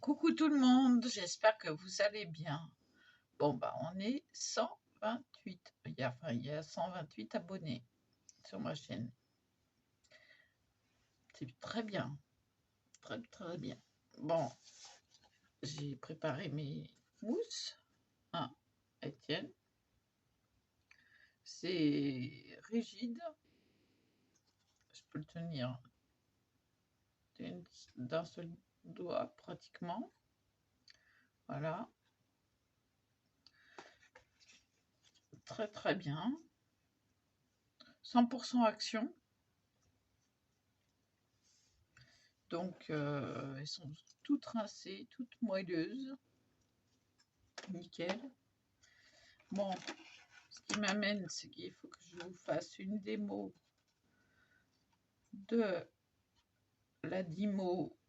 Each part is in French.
Coucou tout le monde, j'espère que vous allez bien. Bon, bah, on est 128. Il y a 128 abonnés sur ma chaîne. C'est très bien. Très, très bien. Bon, j'ai préparé mes mousses. Hein, Étienne. C'est rigide. Je peux le tenir d'un seul doigt pratiquement. Voilà. Très, très bien. 100% action. Donc, elles sont toutes rincées, toutes moelleuses. Nickel. Bon, ce qui m'amène, c'est qu'il faut que je vous fasse une démo de la Dymo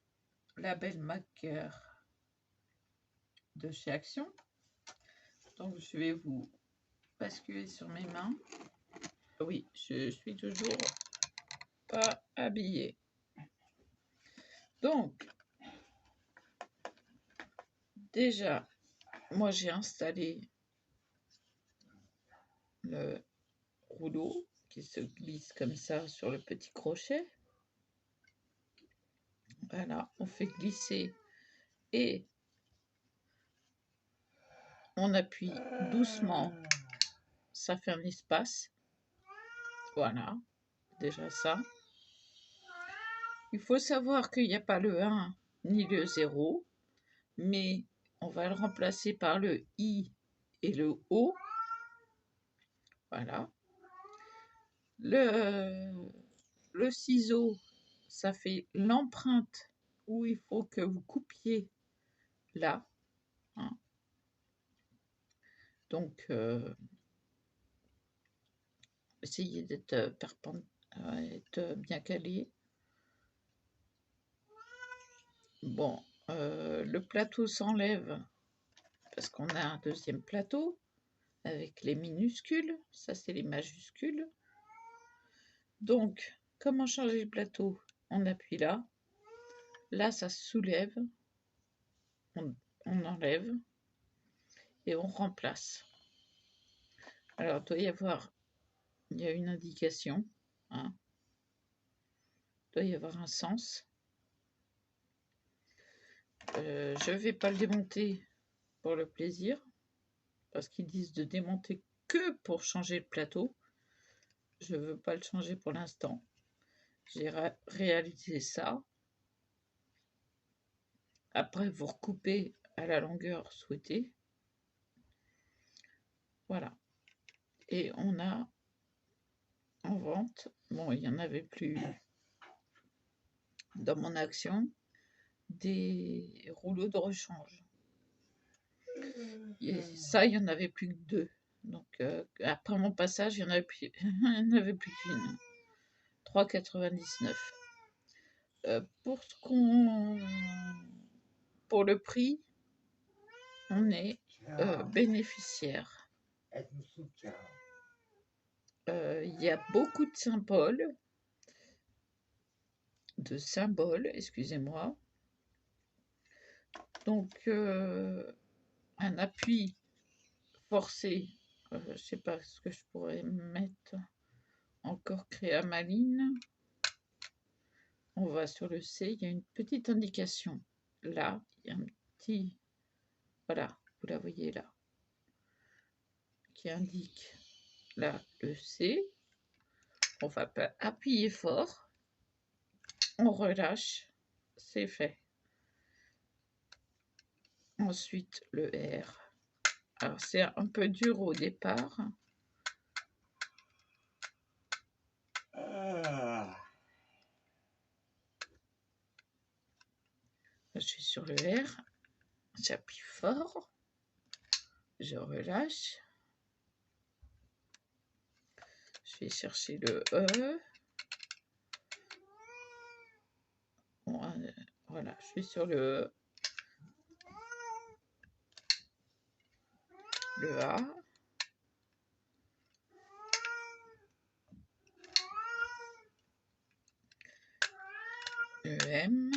Label Maker de chez Action. Donc, je vais vous basculer sur mes mains. Oui, je suis toujours pas habillée. Donc, déjà, moi j'ai installé le rouleau qui se glisse comme ça sur le petit crochet. Voilà, on fait glisser et on appuie doucement, ça fait un espace. Voilà, déjà ça. Il faut savoir qu'il n'y a pas le 1 ni le 0, mais on va le remplacer par le I et le O. Voilà. Le ciseau, ça fait l'empreinte où il faut que vous coupiez là. Hein. Donc, essayez d'être bien calé. Bon, le plateau s'enlève parce qu'on a un deuxième plateau avec les minuscules. Ça, c'est les majuscules. Donc, comment changer le plateau? On appuie là. Là, ça se soulève. On enlève et on remplace. Alors, il y a une indication. Hein. Il doit y avoir un sens. Je ne vais pas le démonter pour le plaisir, parce qu'ils disent de démonter que pour changer le plateau. Je ne veux pas le changer pour l'instant. J'ai réalisé ça. Après, vous recoupez à la longueur souhaitée. Voilà. Et on a en vente, bon, il n'y en avait plus dans mon Action, des rouleaux de rechange. Et ça, il n'y en avait plus que 2. Donc, après mon passage, il n'y en avait plus, il n'y en avait plus qu'une. 3,99. Pour le prix, on est bénéficiaire. Il y a beaucoup de symboles, excusez-moi. Donc, un appui forcé, je ne sais pas ce que je pourrais mettre encore, créamaline. On va sur le C, il y a une petite indication. Là, il y a un petit, voilà, vous la voyez là, qui indique là le C. On va pas appuyer fort, on relâche, c'est fait. Ensuite, le R. Alors, c'est un peu dur au départ. Je suis sur le R, j'appuie fort, je relâche. Je vais chercher le E. Voilà, je suis sur le E. le A, le M.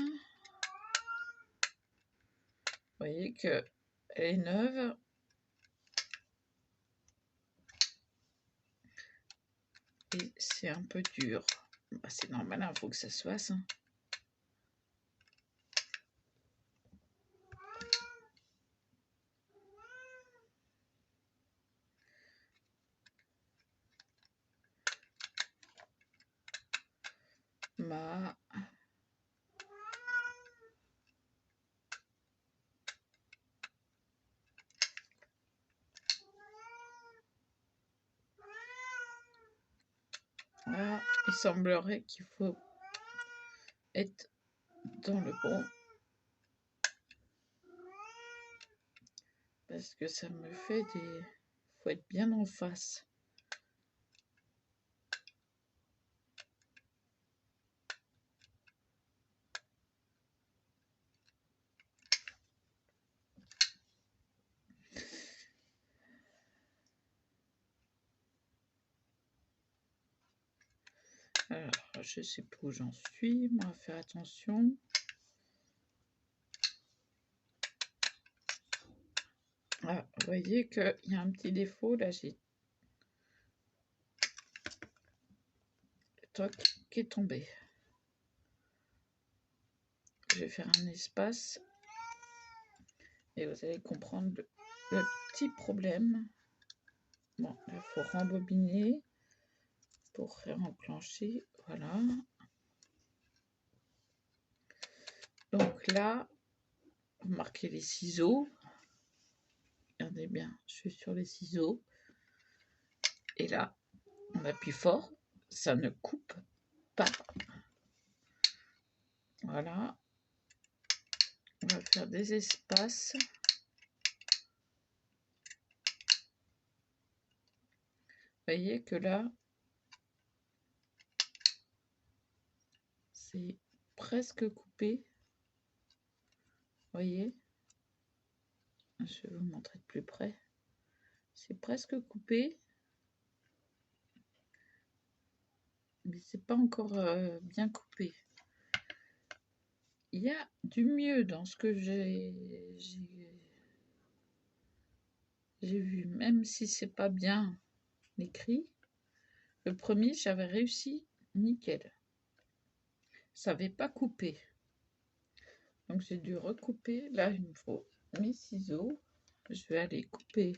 Vous voyez qu'elle est neuve. Et c'est un peu dur. Bah, c'est normal, il faut que ça se fasse. Hein. Ma. Voilà, il semblerait qu'il faut être dans le bon. Parce que ça me fait des... faut être bien en face. Alors, je sais pas où j'en suis. Moi, faire attention. Ah, vous voyez qu'il y a un petit défaut. Là, j'ai le toc qui est tombé. Je vais faire un espace. Et vous allez comprendre le petit problème. Bon, il faut rembobiner pour réenclencher. Voilà. Donc là, vous marquez les ciseaux. Regardez bien, je suis sur les ciseaux. Et là, on appuie fort. Ça ne coupe pas. Voilà. On va faire des espaces. Vous voyez que là, c'est presque coupé. Vous voyez? Je vais vous montrer de plus près. C'est presque coupé. Mais c'est pas encore bien coupé. Il y a du mieux dans ce que j'ai vu, même si c'est pas bien écrit. Le premier, j'avais réussi nickel. Ça n'avait pas coupé. Donc j'ai dû recouper. Là, il me faut mes ciseaux. Je vais aller couper.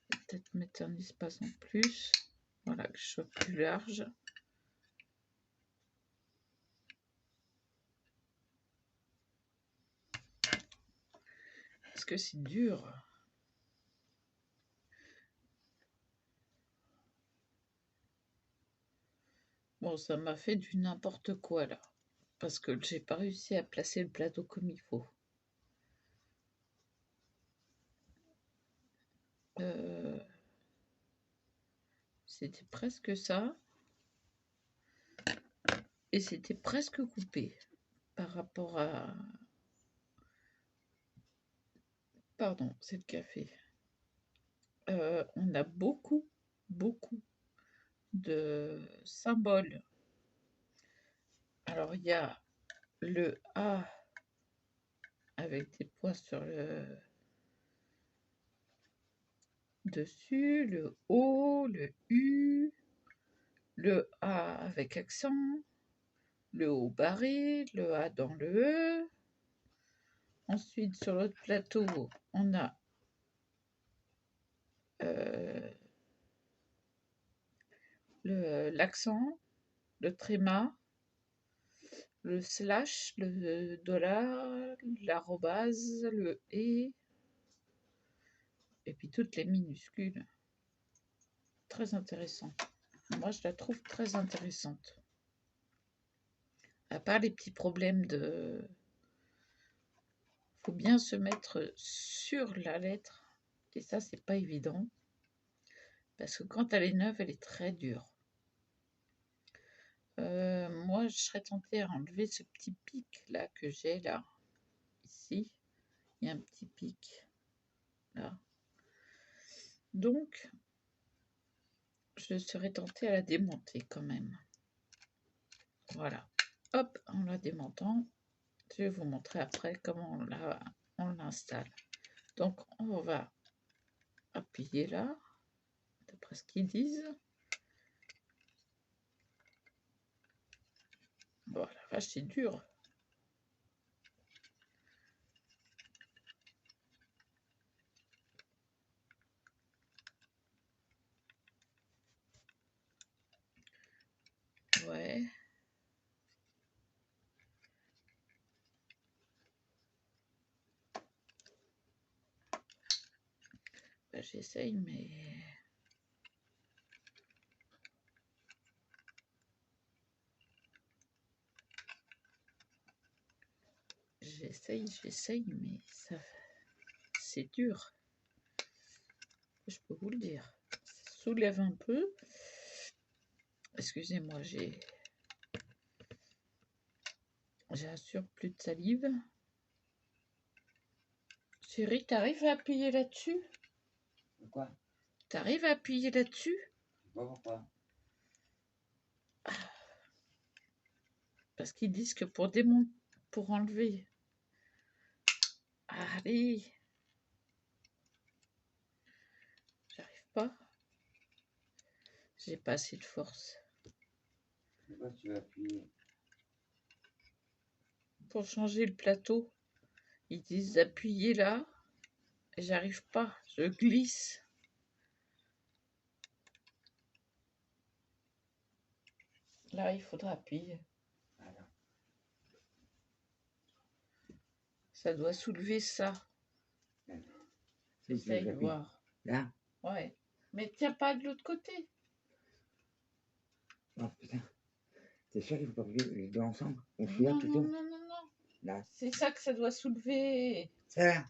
Peut-être mettre un espace en plus. Voilà, que je sois plus large. Parce que c'est dur. Bon, ça m'a fait du n'importe quoi là. Parce que j'ai pas réussi à placer le plateau comme il faut. C'était presque ça. Et c'était presque coupé par rapport à... Pardon, c'est le café. On a beaucoup de symboles. Alors, il y a le A avec des points sur le dessus, le O, le U, le A avec accent, le O barré, le A dans le E. Ensuite, sur l'autre plateau, on a l'accent, le tréma, le slash, le dollar, l'arrobase, le et puis toutes les minuscules. Très intéressant. Moi, je la trouve très intéressante. À part les petits problèmes de... faut bien se mettre sur la lettre. Et ça, c'est pas évident. Parce que quand elle est neuve, elle est très dure. Moi, je serais tentée à enlever ce petit pic là que j'ai là. Ici, il y a un petit pic. là. Donc, je serais tentée à la démonter quand même. Voilà. Hop, en la démontant, je vais vous montrer après comment on l'installe. Donc, on va appuyer là, d'après ce qu'ils disent. Voilà, vache, c'est dur. Ouais. Ben, j'essaye, mais... J'essaye, mais ça... c'est dur. Je peux vous le dire. Ça soulève un peu. Excusez-moi, j'ai un surplus de salive. Chérie, t'arrives à appuyer là-dessus? Quoi? T'arrives à appuyer là-dessus? Pourquoi? Parce qu'ils disent que pour enlever... Allez! J'arrive pas. J'ai pas assez de force. Pourquoi tu vas appuyer? Pour changer le plateau, ils disent d'appuyer là. Et j'arrive pas. Je glisse. Là, il faudra appuyer. Alors, Ça doit soulever ça. J'essaye de voir. là? Ouais. Mais tiens pas de l'autre côté. Oh putain. T'es sûr qu'il faut pas appuyer les deux ensemble? On fait là Non, plutôt? non. Là. C'est ça que ça doit soulever. Ça là?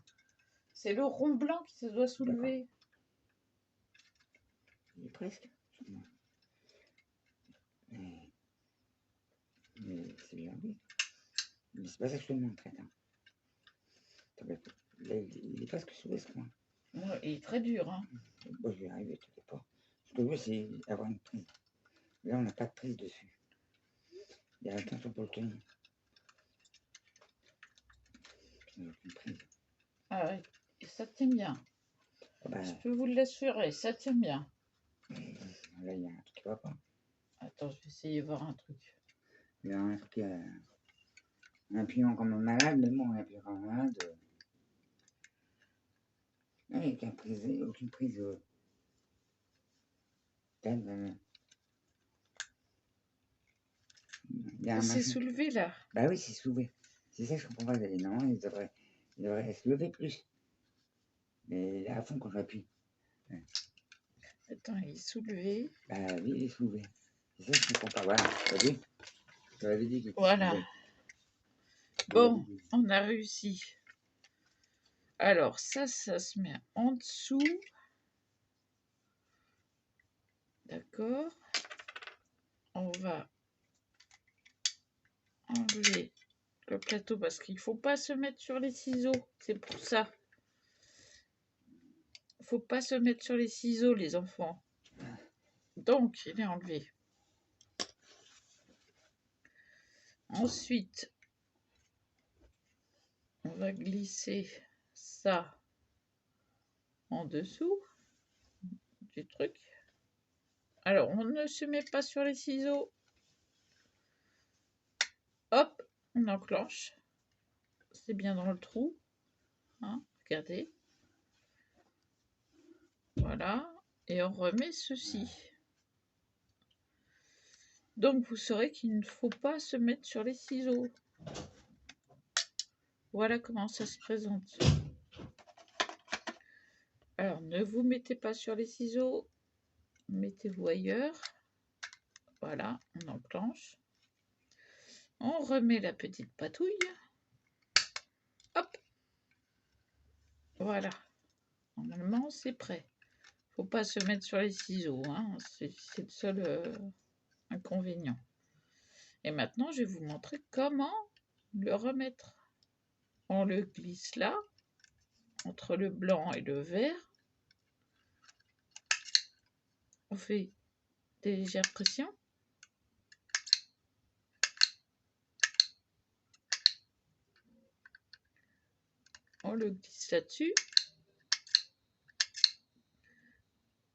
C'est le rond blanc qui se doit soulever. Il est presque. Mais c'est bien oui. Mais c'est pas ça que je te montre, attends. Là, il est presque soulevé ce coin. Ouais, il est très dur, hein. Bon, je vais y arriver, t'inquiète pas. Ce que je veux, c'est avoir une prise. Là, on n'a pas de prise dessus. Il y a attention pour le tenir. Une prise. Ah ouais, ça tient bien. Ah bah, Je peux vous l'assurer, ça tient bien. là, il y a un truc qui va pas. Attends, je vais essayer de voir un truc. Il y a un truc qui a... Un appuyant comme un malade, mais bon, un appuyant comme un malade. Il n'y a aucune prise. Il y a un C'est machin. soulevé là. Bah oui, c'est soulevé. C'est ça que je comprends pas. Non, il devrait se lever plus. Mais là, à fond, quand j'appuie. Ouais. Attends, il est soulevé. Bah oui, il est soulevé. C'est ça que je comprends pas. Voilà, t'as vu? Je t'avais dit qu'il était Voilà. soulevé. Bon, on a réussi. Alors, ça se met en dessous. D'accord. On va enlever le plateau parce qu'il ne faut pas se mettre sur les ciseaux. C'est pour ça. Il ne faut pas se mettre sur les ciseaux, les enfants. Donc, il est enlevé. Ensuite, on va glisser ça en dessous du truc. Alors, on ne se met pas sur les ciseaux. Hop, on enclenche. C'est bien dans le trou. Hein, regardez. Voilà. Et on remet ceci. Donc, vous saurez qu'il ne faut pas se mettre sur les ciseaux. Voilà comment ça se présente. Alors, ne vous mettez pas sur les ciseaux. Mettez-vous ailleurs. Voilà, on enclenche. On remet la petite patouille. Hop. Voilà. Normalement, c'est prêt. Faut pas se mettre sur les ciseaux. Hein. C'est le seul inconvénient. Et maintenant, je vais vous montrer comment le remettre. On le glisse là. entre le blanc et le vert. On fait des légères pressions. On le glisse là-dessus.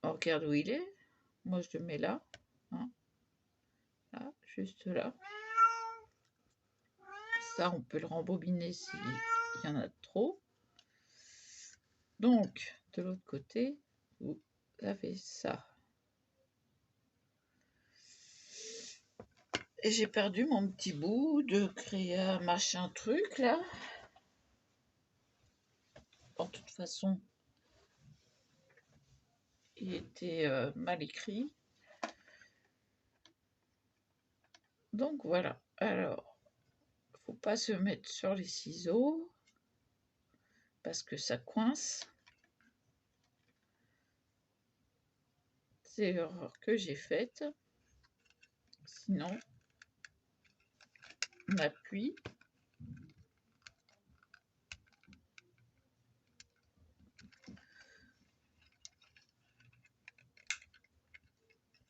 On regarde où il est. Moi, je le mets là. Hein. Là, juste là. Ça, on peut le rembobiner s'il y en a trop. Donc, de l'autre côté, vous avez ça. Et j'ai perdu mon petit bout de créa machin truc là. En toute façon, il était mal écrit. Donc voilà. Alors, faut pas se mettre sur les ciseaux parce que ça coince. C'est l'erreur que j'ai faite. Sinon, on appuie.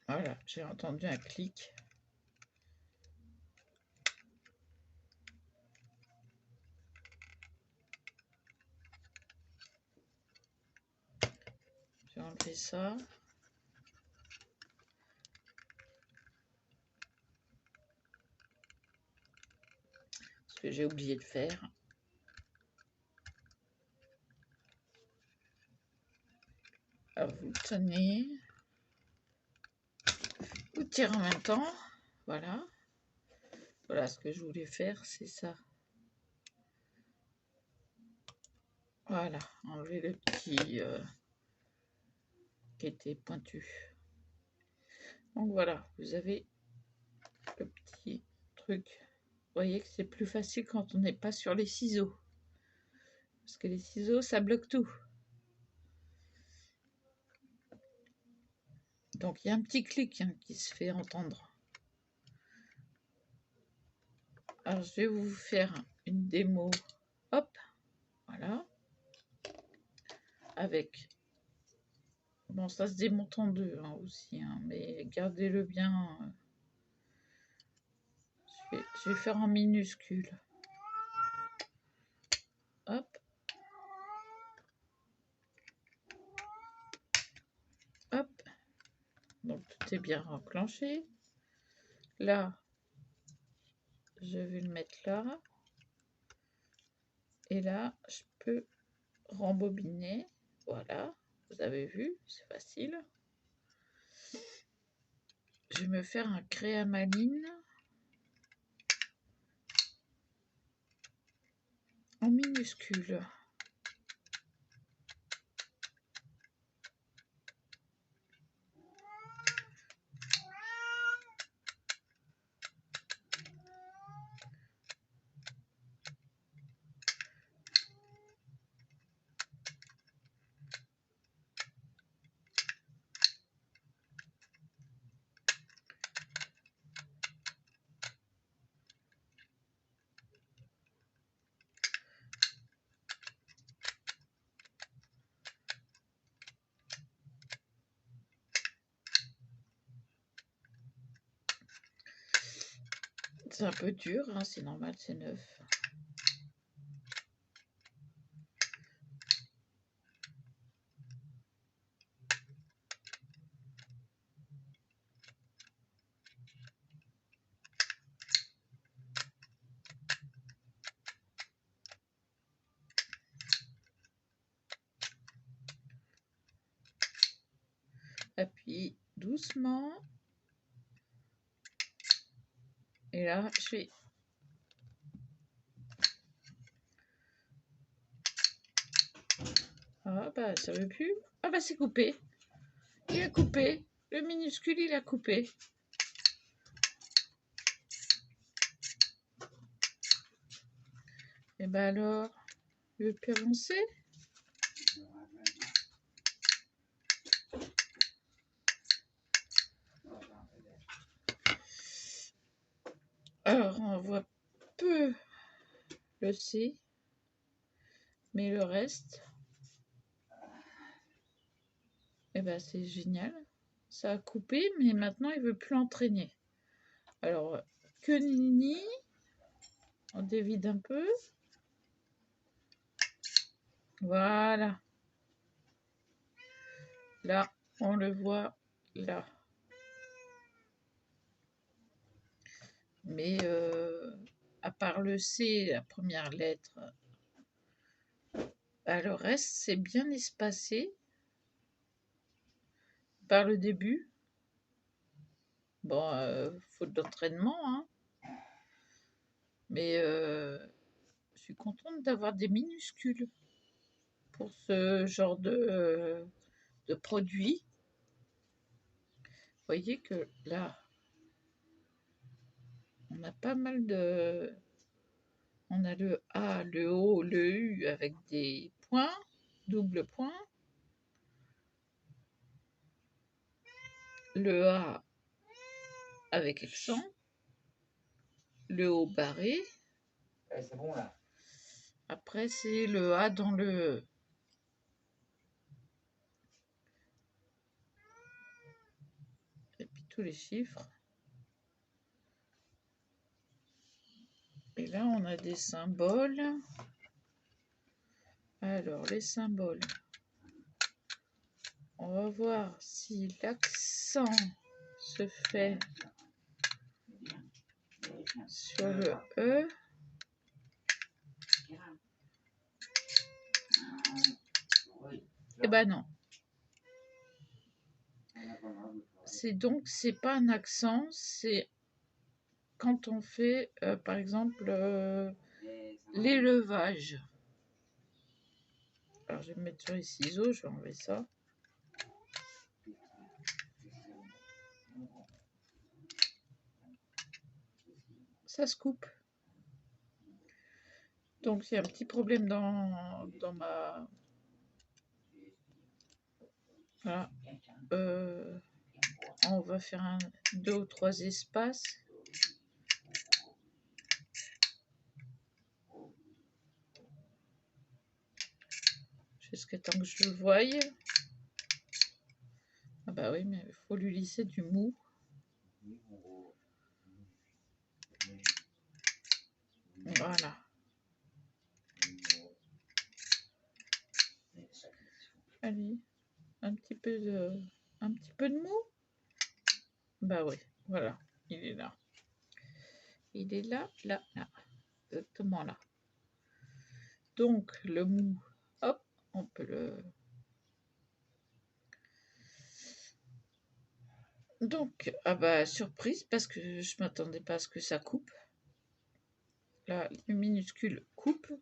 Voilà, j'ai entendu un clic. Je vais enlever ça. Ce que j'ai oublié de faire. Alors, vous tenez. Vous tirez en même temps. Voilà. Voilà ce que je voulais faire, c'est ça. Voilà, enlever le petit qui était pointu. Donc voilà, vous avez le petit truc. Vous voyez que c'est plus facile quand on n'est pas sur les ciseaux. Parce que les ciseaux, ça bloque tout. Donc il y a un petit clic qui se fait entendre. Alors je vais vous faire une démo. Hop, voilà. Avec... Bon, ça se démonte en deux aussi, mais gardez-le bien. Je vais faire en minuscule. Hop. Hop. Donc tout est bien enclenché. Là, je vais le mettre là. Et là, je peux rembobiner. Voilà, vous avez vu, c'est facile. Je vais me faire un créamaline en minuscule. C'est un peu dur, c'est normal, c'est neuf. Appuie doucement. Et là, je vais... Ah bah, ça veut plus. Ah bah, c'est coupé. Il a coupé. Le minuscule, il a coupé. Et bah alors, il veut plus avancer. Alors, on voit peu le C, mais le reste, Et ben c'est génial. Ça a coupé, mais maintenant il veut plus entraîner. Alors, que nenni, on dévide un peu. Voilà. Là, on le voit là. Mais à part le C, la première lettre, le reste, c'est bien espacé par le début. Bon, faute d'entraînement, hein. Mais je suis contente d'avoir des minuscules pour ce genre de produit. Vous voyez que là, on a pas mal de... On a le A, le O, le U avec des points, double point. Le A avec accent. Le O barré. C'est bon là. Après, c'est le A dans le E. Et puis tous les chiffres. Et là, on a des symboles. Alors, les symboles. On va voir si l'accent se fait sur le E. Eh ben non. C'est pas un accent, c'est quand on fait, par exemple, l'élevage. Alors, je vais me mettre sur les ciseaux, je vais enlever ça. Ça se coupe. Donc, il y a un petit problème dans ma... Voilà. On va faire 2 ou 3 espaces. Jusqu'à temps que je le voie. Ah bah oui, mais il faut lui lisser du mou. Voilà. Allez, un petit peu de mou. Bah oui, voilà, il est là. Il est là, là, là. Exactement là. Donc, le mou, hop, on peut le... Donc, ah bah, surprise, parce que je m'attendais pas à ce que ça coupe. Là, le minuscule coupe.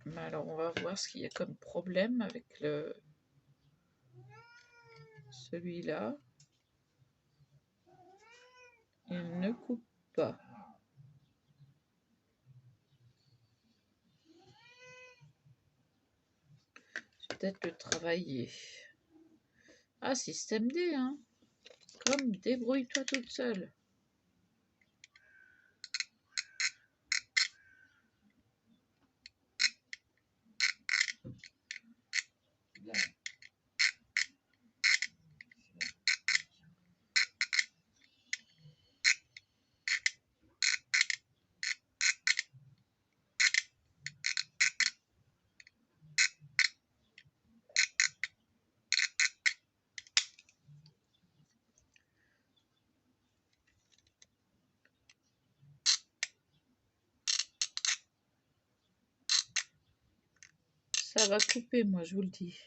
Mais alors, on va voir ce qu'il y a comme problème avec celui-là. Il ne coupe pas. Je vais peut-être le travailler. Ah, système D, hein. Comme débrouille-toi toute seule. Ça va couper, moi, je vous le dis.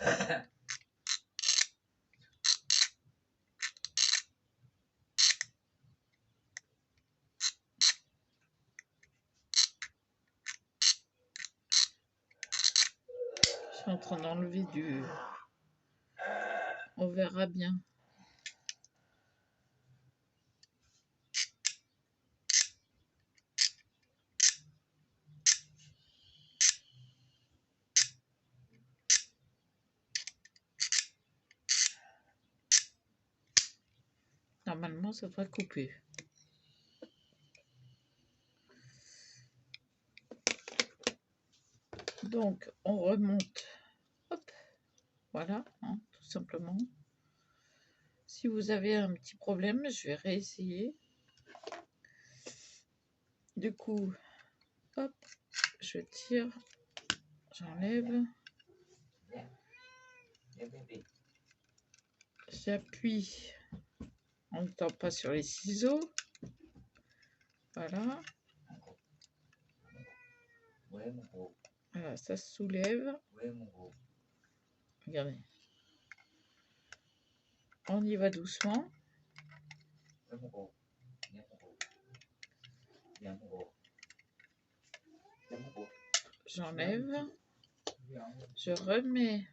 Je suis en train d'enlever du... On verra bien. Normalement, ça devrait couper. Donc, on remonte. Hop, voilà, hein, tout simplement. Si vous avez un petit problème, je vais réessayer. Du coup, hop, je tire, j'enlève, j'appuie en ne temps pas sur les ciseaux. Voilà. Voilà, ça se soulève. Regardez. On y va doucement. J'enlève. Je remets.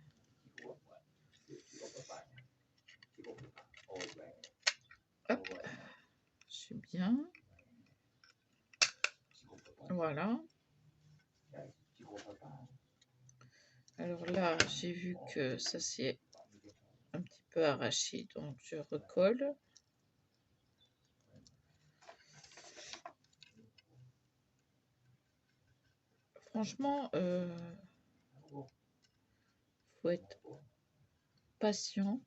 Hop. Je suis bien. Voilà. Alors là, j'ai vu que ça s'est un petit peu arraché, donc je recolle. Franchement, faut être patient.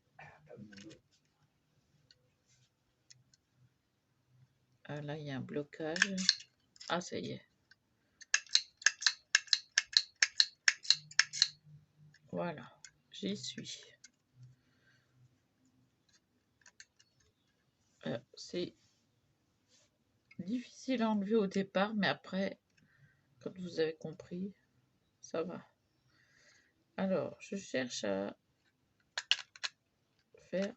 Ah, là, il y a un blocage. Ah, ça y est. Voilà, j'y suis. C'est difficile à enlever au départ, mais après, quand vous avez compris, ça va. Alors, je cherche à faire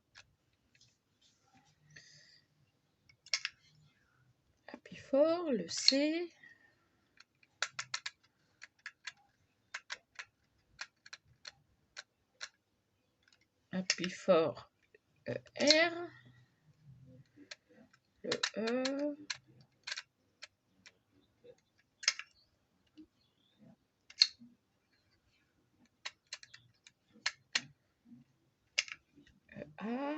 appuie fort, le C. Appuie fort, le R. Le E. Le A.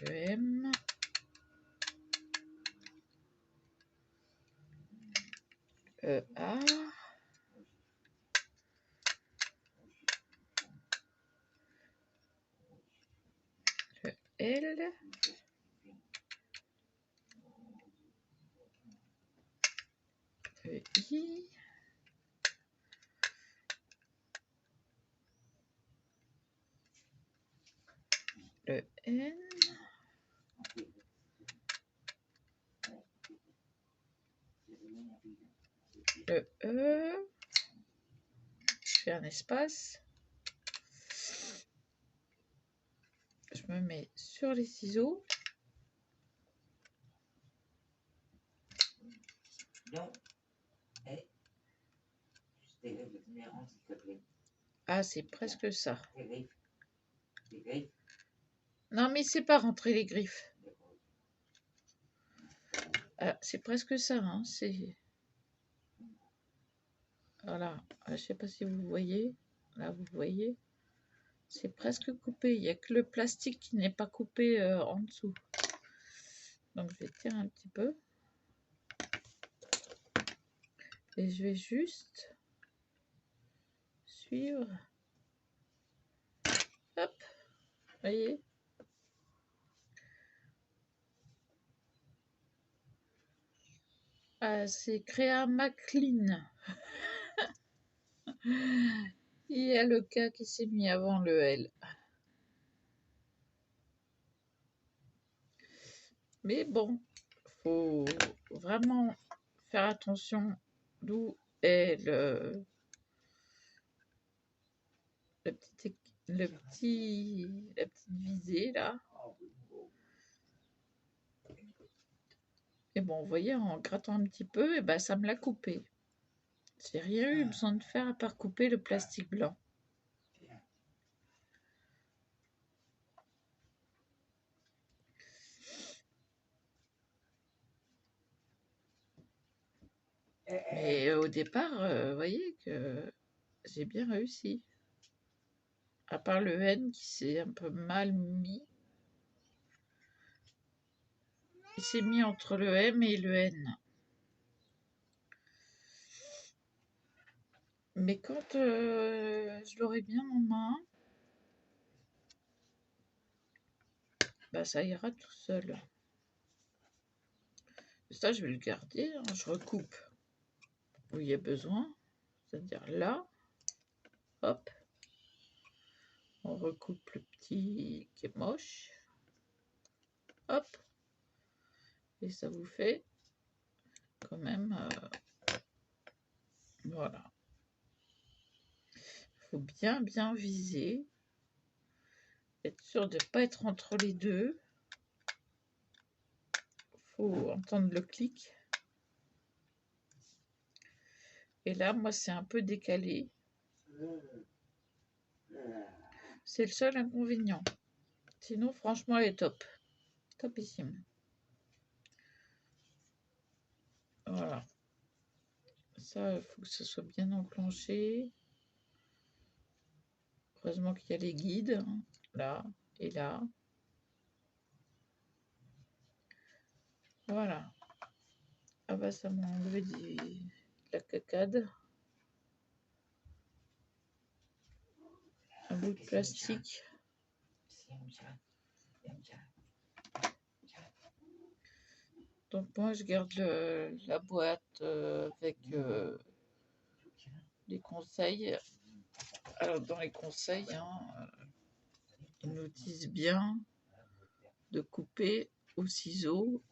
Le M. Le A. Le L. Le I. Le N. Le E. Je fais un espace. Je me mets sur les ciseaux. Ah, c'est presque ça. Non, mais c'est pas rentrer les griffes. Ah, c'est presque ça, hein. C'est... Voilà. Je sais pas si vous voyez. Là, vous voyez. C'est presque coupé. Il n'y a que le plastique qui n'est pas coupé en dessous. Donc, je vais tirer un petit peu. Et je vais juste suivre. Hop. Voyez. Ah, c'est Créa McLean. Il y a le K qui s'est mis avant le L. Mais bon, faut vraiment faire attention d'où est la petite visée là. Et bon, vous voyez, en grattant un petit peu, et ben, ça me l'a coupé. J'ai rien eu besoin de faire à part couper le plastique blanc. Mais au départ, vous voyez que j'ai bien réussi. À part le N qui s'est un peu mal mis. Il s'est mis entre le M et le N. Mais quand je l'aurai bien en main, bah ça ira tout seul. Ça, je vais le garder. Hein. Je recoupe où il y a besoin. C'est-à-dire là. Hop. On recoupe le petit qui est moche. Hop. Et ça vous fait quand même... voilà. Il faut bien viser. Être sûr de ne pas être entre les deux. Il faut entendre le clic. Et là, moi, c'est un peu décalé. C'est le seul inconvénient. Sinon, franchement, elle est top. Topissime. Voilà. Ça, il faut que ce soit bien enclenché. Heureusement qu'il y a les guides. Hein, là et là. Voilà. Ah bah, ça m'a enlevé de la cacade. Un bout de plastique. Donc moi je garde la boîte avec les conseils. Alors dans les conseils, hein, ils nous disent bien de couper au ciseau.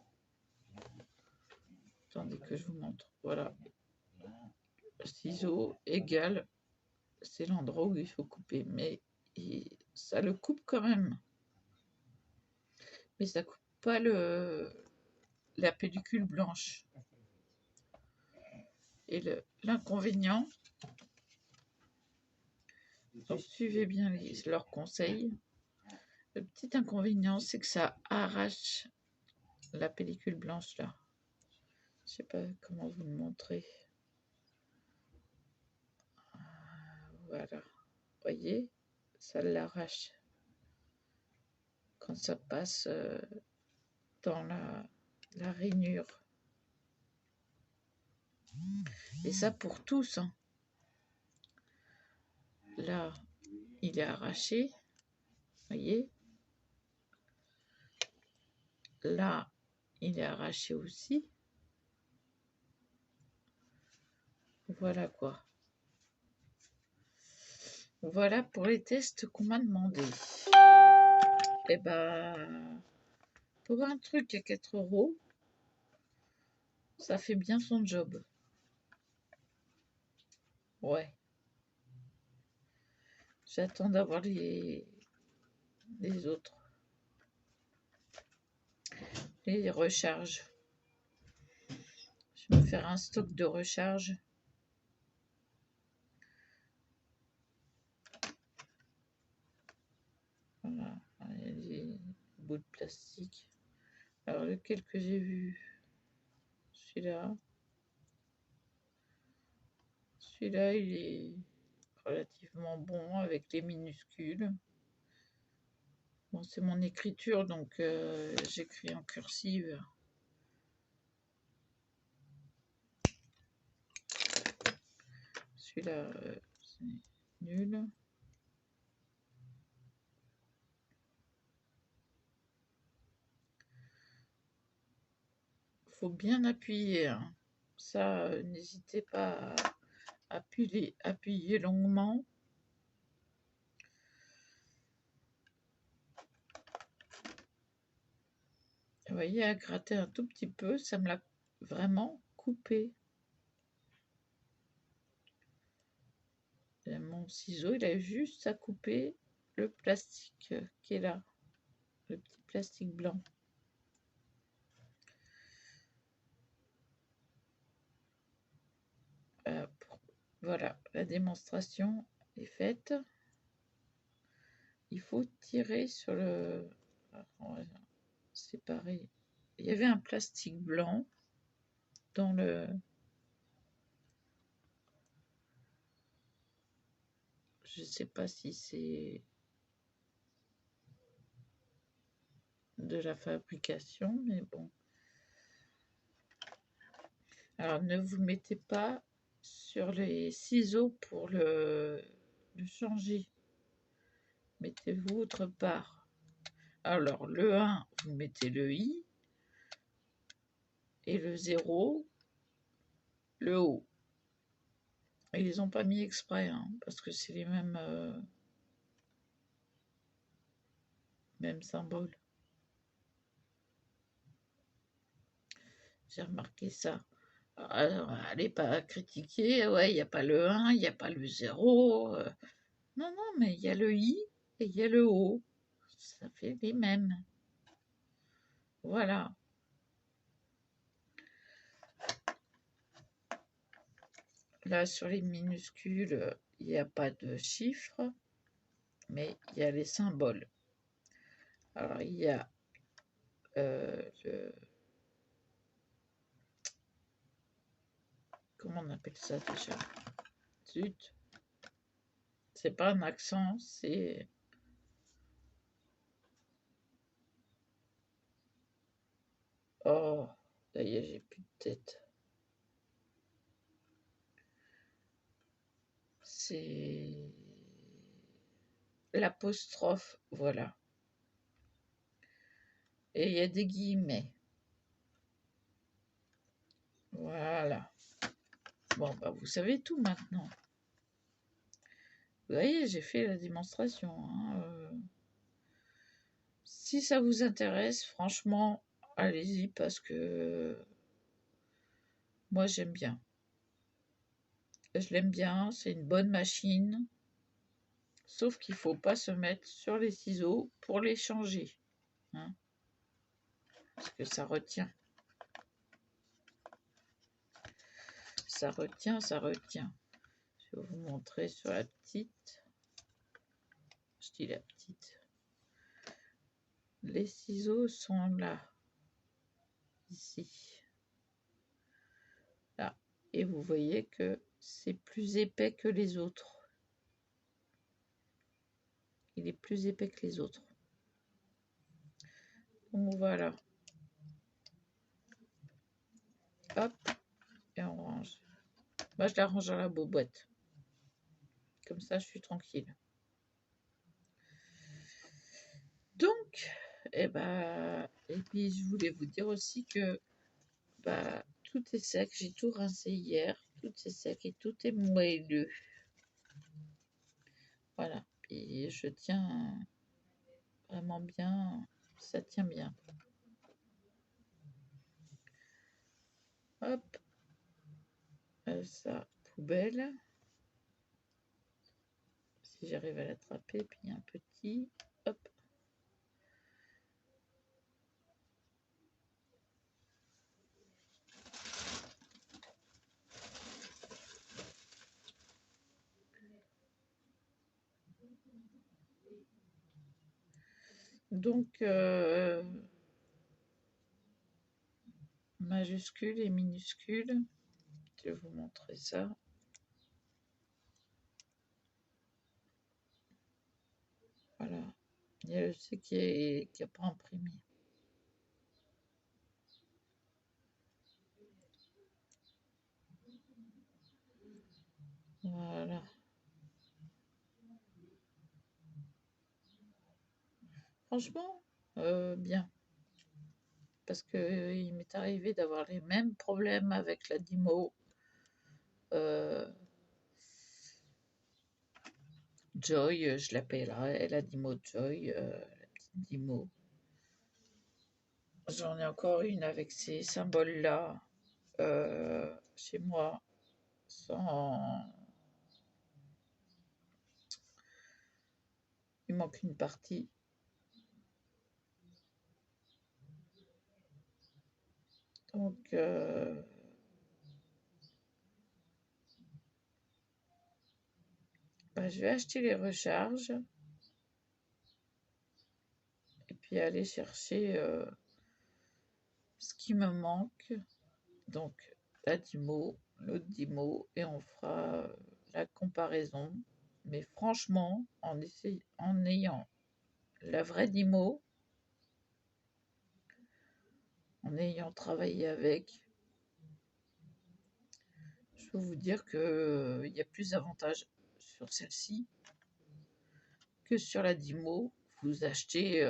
Attendez que je vous montre. Voilà. Ciseau égale, c'est l'endroit où il faut couper. Mais ça le coupe quand même. Mais ça coupe pas la pellicule blanche. Et l'inconvénient, donc suivez bien leurs conseils. Le petit inconvénient, c'est que ça arrache la pellicule blanche là. Je sais pas comment vous le montrer. Voilà. Voyez, ça l'arrache quand ça passe dans la rainure. Et ça pour tous. Hein. Là, il est arraché. Voyez. Là, il est arraché aussi. Voilà quoi. Voilà pour les tests qu'on m'a demandé. Et ben, pour un truc à 4 €, ça fait bien son job. Ouais. J'attends d'avoir les autres. Les recharges. Je vais me faire un stock de recharge. Voilà. Il y a des bouts de plastique. Alors, lequel que j'ai vu? Celui-là. Celui-là, il est relativement bon avec les minuscules. Bon, c'est mon écriture, donc j'écris en cursive. Celui-là, c'est nul. Faut bien appuyer. Hein. Ça, n'hésitez pas à appuyer longuement. Vous voyez, à gratter un tout petit peu, ça me l'a vraiment coupé. Et mon ciseau, il a juste à couper le plastique qui est là, le petit plastique blanc. Voilà, la démonstration est faite. Il faut tirer sur le... On va séparer. Il y avait un plastique blanc dans le... Je ne sais pas si c'est de la fabrication, mais bon. Alors, ne vous mettez pas sur les ciseaux pour le changer. Mettez-vous autre part. Alors, le 1, vous mettez le I, et le 0, le O. Et ils n'ont pas mis exprès, hein, parce que c'est les mêmes symboles. J'ai remarqué ça. Alors, allez pas critiquer, ouais, il n'y a pas le 1, il n'y a pas le 0. Non, non, mais il y a le I et il y a le O. Ça fait les mêmes. Voilà. Là, sur les minuscules, il n'y a pas de chiffres, mais il y a les symboles. Alors, il y a le... Comment on appelle ça déjà? Zut. C'est pas un accent, c'est... Oh, ça y est, j'ai plus de tête. C'est l'apostrophe, voilà. Et il y a des guillemets. Voilà. Bon, bah, vous savez tout maintenant. Vous voyez, j'ai fait la démonstration. Hein. Si ça vous intéresse, franchement, allez-y parce que moi j'aime bien. Je l'aime bien, c'est une bonne machine. Sauf qu'il ne faut pas se mettre sur les ciseaux pour les changer. Hein, parce que ça retient. Ça retient, ça retient. Je vais vous montrer sur la petite. Je dis la petite. Les ciseaux sont là. Ici. Là. Et vous voyez que c'est plus épais que les autres. Il est plus épais que les autres. Donc voilà. Hop. Et on range. Moi, je la range dans la boîte. Comme ça, je suis tranquille. Donc, et puis je voulais vous dire aussi que tout est sec. J'ai tout rincé hier. Tout est sec et tout est moelleux. Voilà. Et je tiens vraiment bien. Ça tient bien. Hop. Ça, poubelle. Si j'arrive à l'attraper. Puis un petit. Hop. Donc, majuscule et minuscule. Je vais vous montrer ça. Voilà. Il y a le C qui n'a pas imprimé. Voilà. Franchement, bien. Parce que il m'est arrivé d'avoir les mêmes problèmes avec la Dymo. Joy, je l'appellerai la Dymo Joy, la petite Dymo. J'en ai encore une avec ces symboles-là chez moi, il manque une partie. Donc, je vais acheter les recharges et puis aller chercher ce qui me manque. Donc, la Dymo, l'autre Dymo, et on fera la comparaison. Mais franchement, en ayant la vraie Dymo, en ayant travaillé avec, peux vous dire qu'il y a plus d'avantages sur celle-ci que sur la Dymo. Vous achetez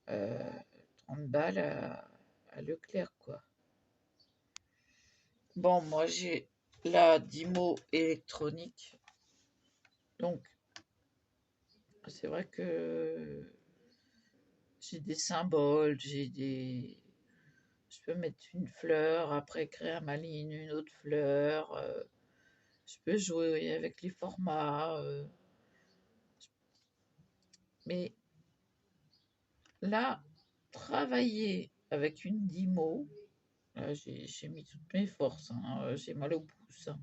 30 balles à Leclerc, quoi. Bon, moi j'ai la Dymo électronique, donc c'est vrai que j'ai des symboles, je peux mettre une fleur, après créer un maligne, une autre fleur, je peux jouer avec les formats, mais là, travailler avec une Dymo, là, j'ai mis toutes mes forces, hein, j'ai mal au pouce, hein.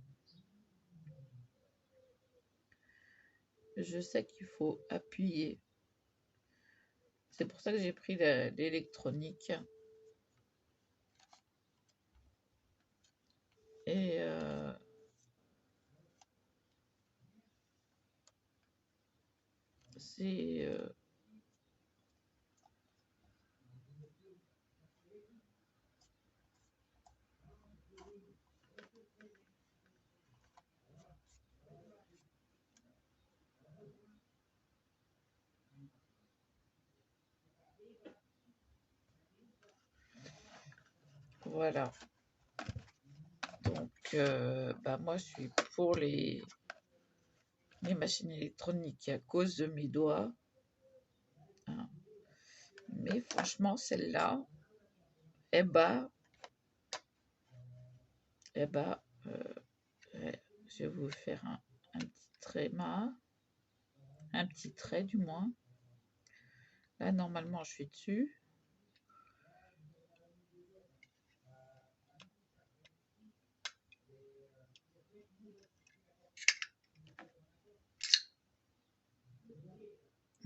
Je sais qu'il faut appuyer. C'est pour ça que j'ai pris l'électronique. Et c'est voilà. Donc, bah moi, je suis pour les machines électroniques à cause de mes doigts, hein. Mais franchement, celle-là, eh bah, ouais, je vais vous faire un petit tréma, un petit trait du moins. Là, normalement, je suis dessus.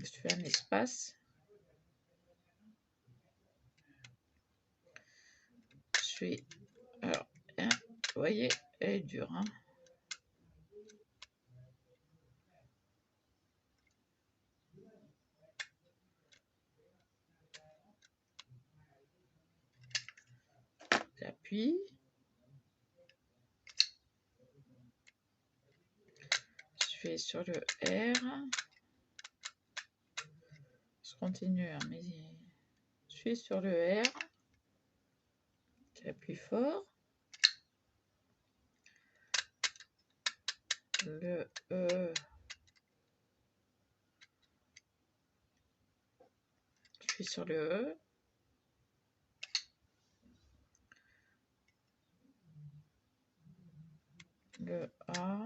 Je fais un espace. Je fais... Alors, hein, vous voyez, elle est dure, hein. J'appuie. Je fais sur le R. Je continue, hein, mais je suis sur le R. J'appuie fort. Le E. Je suis sur le E. Le A.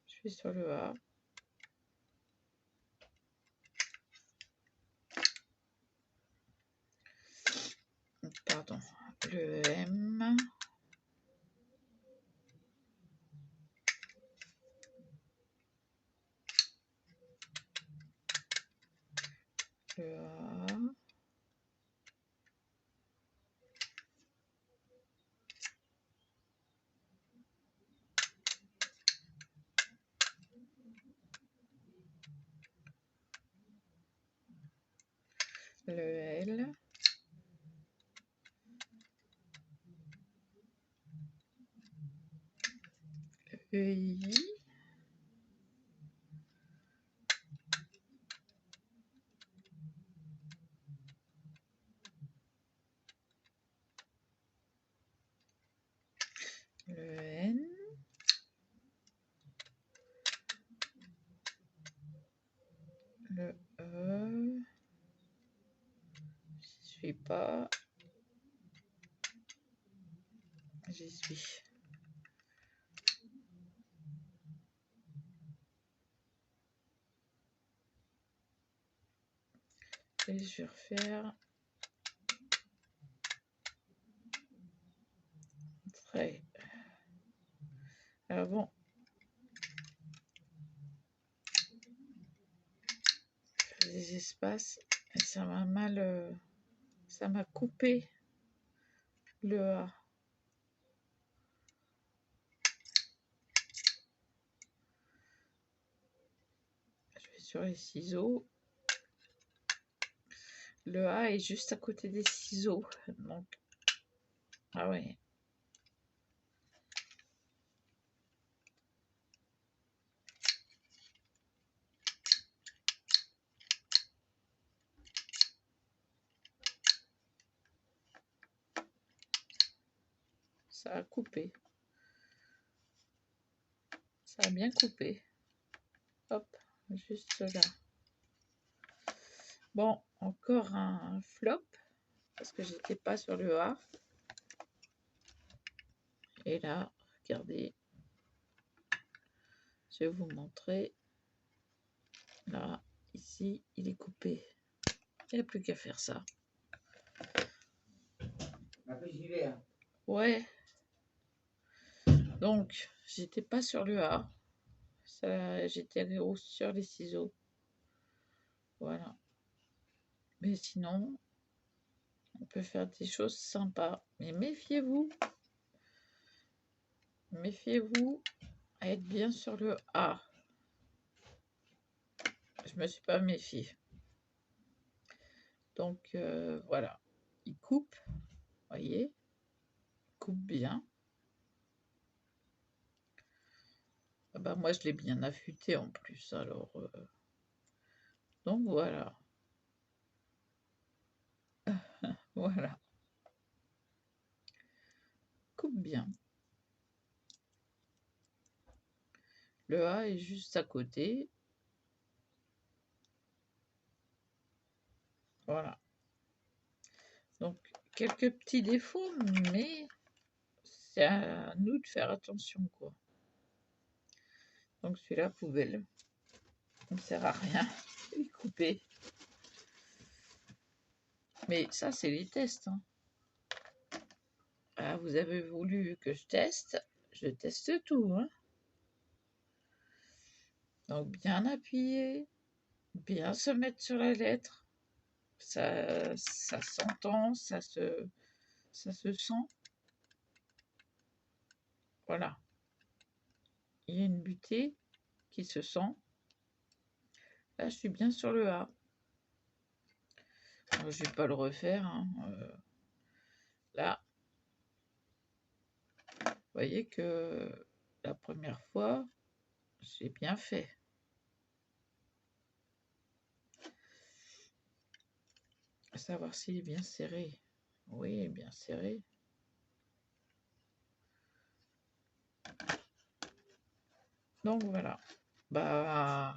Je suis sur le A. Pardon. Le M. Le A. Le L. Le I. Le N. Le E. J'y suis pas. J'y suis. Et je vais refaire trait. Alors bon, les espaces, et ça m'a mal, ça m'a coupé le A. Je vais sur les ciseaux. Le A est juste à côté des ciseaux, donc Ah ouais. Ça a coupé. Ça a bien coupé. Hop, juste là. Bon, encore un flop, parce que j'étais pas sur le A. Et là, regardez, je vais vous montrer. Là, ici, il est coupé. Il n'y a plus qu'à faire ça. Ouais. Donc, j'étais pas sur le A. J'étais sur les ciseaux. Voilà. Mais sinon, on peut faire des choses sympas. Mais méfiez-vous. Méfiez-vous à être bien sur le A. Je me suis pas méfiée. Donc, voilà. Il coupe. Voyez. Il coupe bien. Ah bah, moi, je l'ai bien affûté en plus. Alors, donc voilà. Voilà. Coupe bien. Le A est juste à côté. Voilà. Donc, quelques petits défauts, mais c'est à nous de faire attention, quoi. Donc, celui-là, poubelle. Il ne sert à rien. Il est coupé. Mais ça, c'est les tests. Hein. Ah, vous avez voulu que je teste tout. Hein. Donc, bien appuyer, bien se mettre sur la lettre. Ça s'entend, ça se sent. Voilà. Il y a une butée qui se sent. Là, je suis bien sur le A. Je ne vais pas le refaire. Hein. Là, vous voyez que la première fois, j'ai bien fait. À savoir s'il est bien serré. Oui, bien serré. Donc voilà. Bah,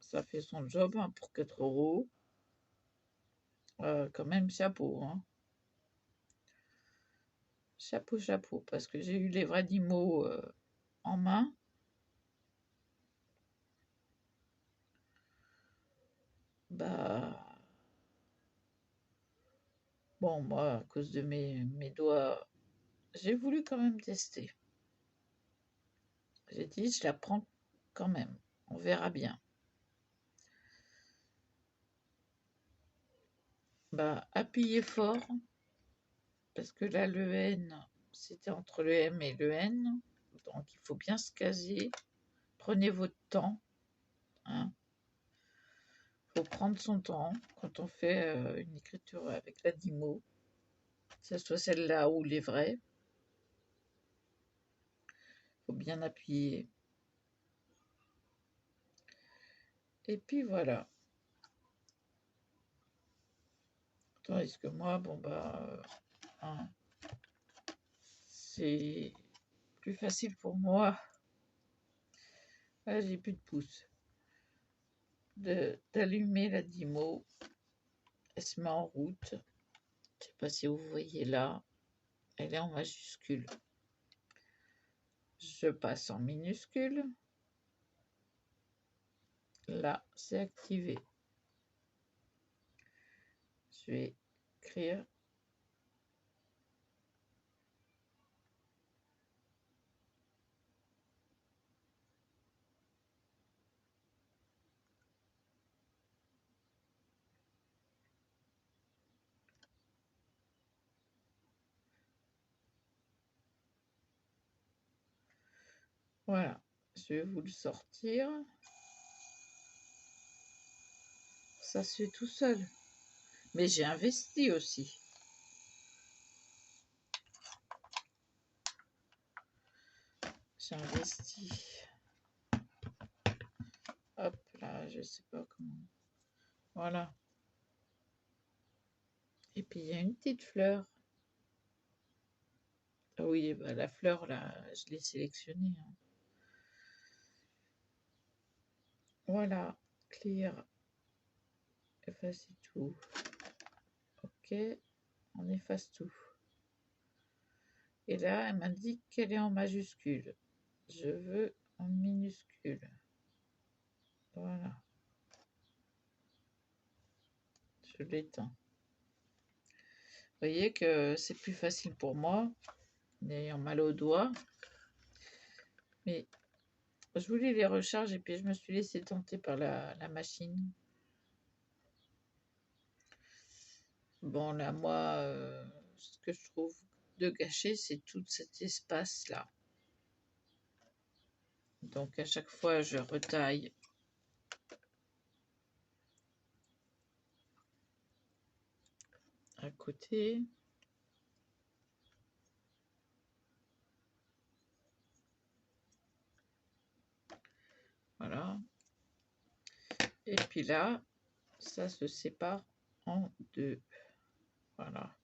ça fait son job hein, pour 4 €. Quand même, chapeau. Hein. Chapeau, chapeau. Parce que j'ai eu les vrais Dymo en main. Bah. Bon, moi, à cause de mes doigts, j'ai voulu quand même tester. J'ai dit, je la prends quand même. On verra bien. Bah, appuyez fort. Parce que là, le N, c'était entre le M et le N. Donc, il faut bien se caser. Prenez votre temps. Hein. Faut prendre son temps quand on fait une écriture avec la Dymo. Que ce soit celle-là ou les vraies. Faut bien appuyer. Et puis voilà. Tandis que moi, bon bah, hein, c'est plus facile pour moi. Là, j'ai plus de pouce. D'allumer la Dymo. Elle se met en route. Je sais pas si vous voyez là. Elle est en majuscule. Je passe en minuscule. Là, c'est activé. Je vais écrire. Voilà. Je vais vous le sortir. Ça se fait tout seul. Mais j'ai investi aussi. j'ai investi. Hop là, je sais pas comment. Voilà. Et puis il y a une petite fleur. Ah oui, bah, la fleur là, je l'ai sélectionnée. Hein. Voilà, clear. Effacer tout. Ok, on efface tout. Et là, elle m'indique qu'elle est en majuscule. Je veux en minuscule. Voilà. Je l'éteins. Vous voyez que c'est plus facile pour moi, en ayant mal aux doigts. Mais je voulais les recharger et puis je me suis laissé tenter par la machine. Bon, là, moi, ce que je trouve de gâché, c'est tout cet espace-là. Donc, à chaque fois, je retaille. À côté. Voilà. Et puis là, ça se sépare en deux. Voilà.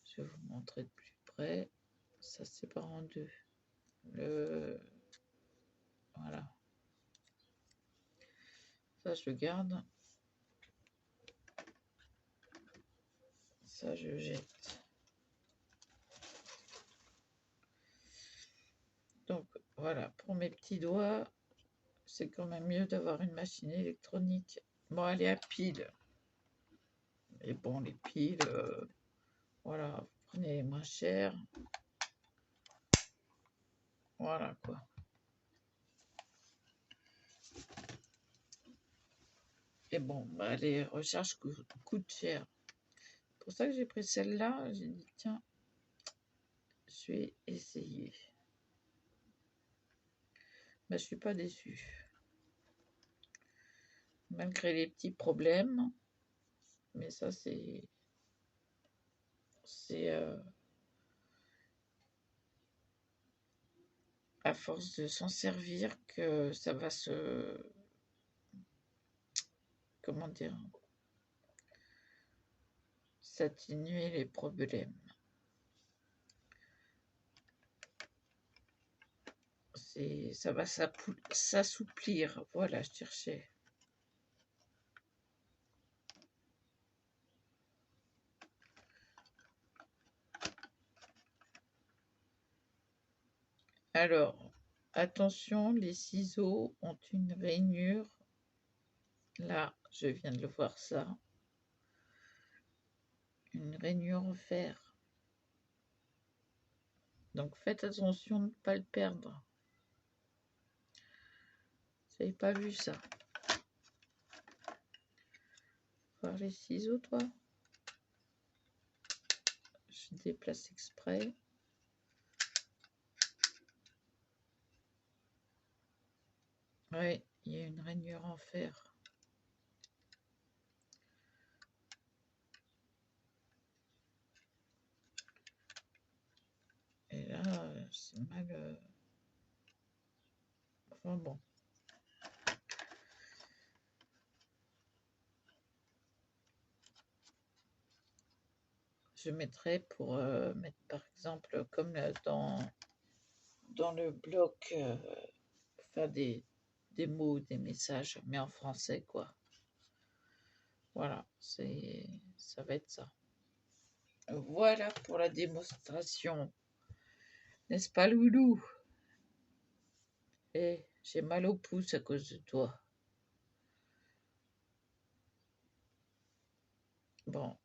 Je vais vous montrer de plus près. Ça se sépare en deux. Voilà. Ça, je garde. Ça, je jette. Donc, voilà. Pour mes petits doigts, c'est quand même mieux d'avoir une machine électronique. Bon, elle est à pile. Mais bon, les piles, voilà, vous prenez les moins chers. Voilà, quoi. Et bon, bah, les recharges coûtent cher. C'est pour ça que j'ai pris celle-là. J'ai dit, tiens, je vais essayer. Bah, je suis pas déçue. Malgré les petits problèmes. Mais ça, c'est à force de s'en servir que ça va se... Comment dire? S'atténuer les problèmes. Ça va s'assouplir. Voilà, je cherchais. Alors, attention, les ciseaux ont une rainure. Là, je viens de le voir ça. Une rainure en fer. Donc faites attention de ne pas le perdre. Vous n'avez pas vu ça? Voir les ciseaux, toi? Je déplace exprès. Oui, il y a une rainure en fer. Et là, c'est mal... Enfin bon. Je mettrai pour mettre par exemple comme dans le bloc, faire des mots, des messages, mais en français quoi. Voilà, ça va être ça. Voilà pour la démonstration. N'est-ce pas, Loulou? Eh, j'ai mal au pouce à cause de toi. Bon,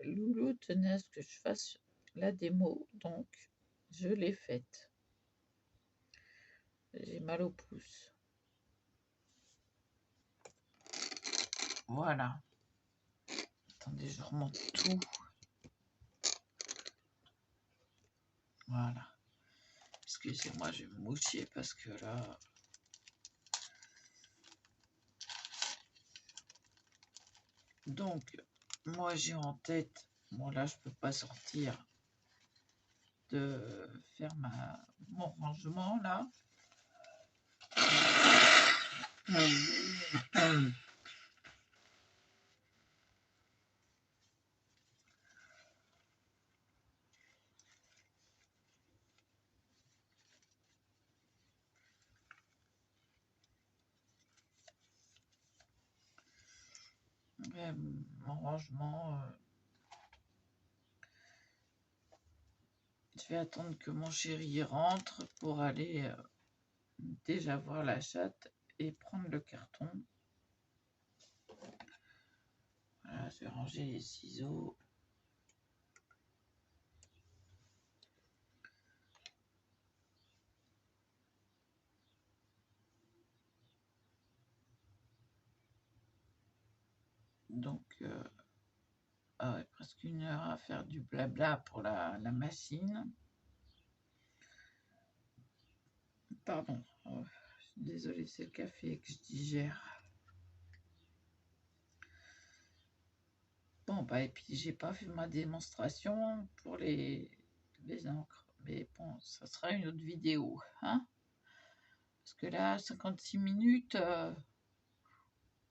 Loulou tenait à ce que je fasse la démo, donc je l'ai faite. J'ai mal au pouce. Voilà. Attendez, je remonte tout. Voilà. Excusez-moi, je vais me moucher parce que là... Donc, moi j'ai en tête... Bon là, je peux pas sortir de faire mon rangement là. Mon rangement, je vais attendre que mon chéri rentre pour aller déjà voir la chatte et prendre le carton. Voilà, je vais ranger les ciseaux. Donc, presque 1 heure à faire du blabla pour la machine. Pardon, je suis désolée, c'est le café que je digère. Bon, et puis j'ai pas fait ma démonstration pour les encres. Mais bon, ça sera une autre vidéo, hein. Parce que là, 56 minutes,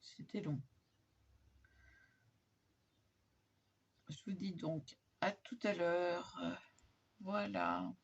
c'était long. Je vous dis donc à tout à l'heure. Voilà.